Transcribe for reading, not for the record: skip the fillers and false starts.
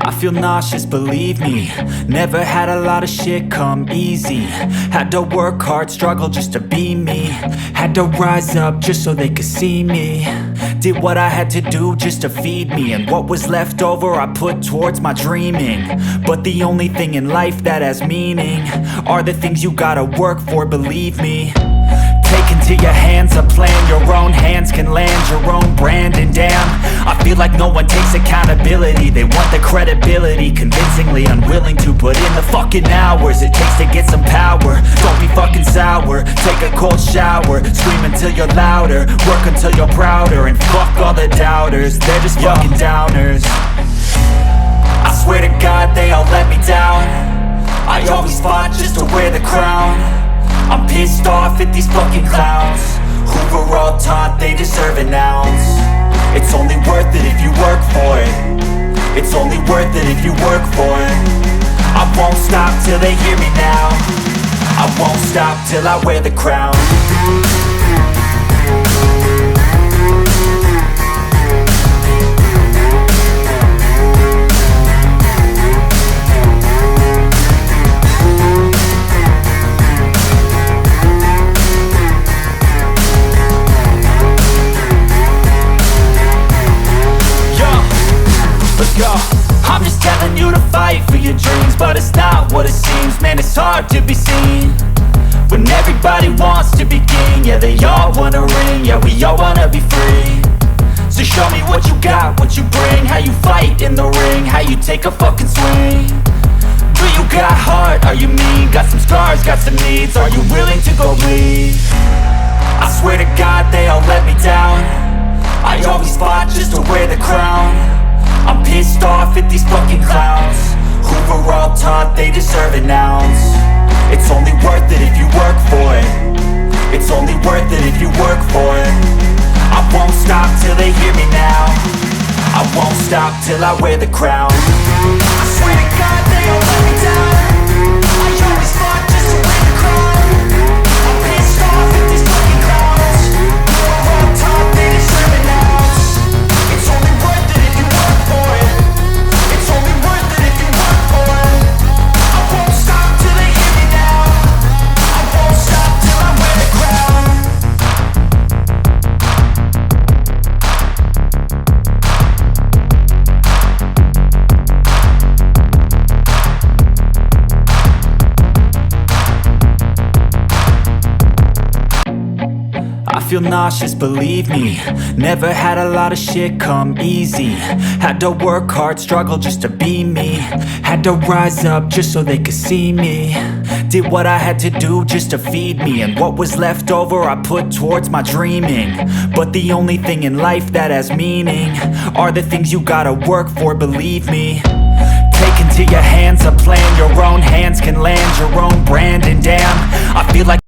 I feel nauseous, believe me. Never had a lot of shit come easy. Had to work hard, struggle just to be me. Had to rise up just so they could see me. Did what I had to do just to feed me. And what was left over I put towards my dreaming. But the only thing in life that has meaning are the things you gotta work for, believe me. Take into your hands a plan. Your own hands can land your own brand. And damn, I feel like no one takes accountability. They want the credibility, convincingly unwilling to put in the fucking hours it takes to get some power. Don't be fucking sour, take a cold shower. Scream until you're louder, work until you're prouder. And fuck all the doubters, they're just fucking downers. I swear to God they all let me down. I always fought just to wear the crown. I'm pissed off at these fucking clowns who were all taught they deserve an ounce. It's only worth it if you work for it. It's only worth it if you work for it. I won't stop till they hear me now. I won't stop till I wear the crown. I'm just telling you to fight for your dreams, but it's not what it seems. Man, it's hard to be seen when everybody wants to be king. Yeah, they all wanna ring, yeah, we all wanna be free. So show me what you got, what you bring, how you fight in the ring, how you take a fucking swing. Do you got heart, are you mean? Got some scars, got some needs, are you willing to go bleed? I swear to God they all let me down. I always fought just to wear the crown. I'm pissed off at these fucking clowns who were all taught they deserve an ounce. It's only worth it if you work for it. It's only worth it if you work for it. I won't stop till they hear me now. I won't stop till I wear the crown. I swear to God they all let me down. I always fought just to wear the crown. I'm pissed off at these fucking clowns who were all taught they deserve an ounce. It's only worth it if you work for it. It's only worth it if you work for it. I won't stop till they hear me now. I won't stop till I wear the crown. I feel nauseous, believe me. Never had a lot of shit come easy. Had to work hard, struggle just to be me. Had to rise up just so they could see me. Did what I had to do just to feed me. And what was left over I put towards my dreaming. But the only thing in life that has meaning are the things you gotta work for, believe me. Take into your hands a plan. Your own hands can land your own brand. And damn, I feel like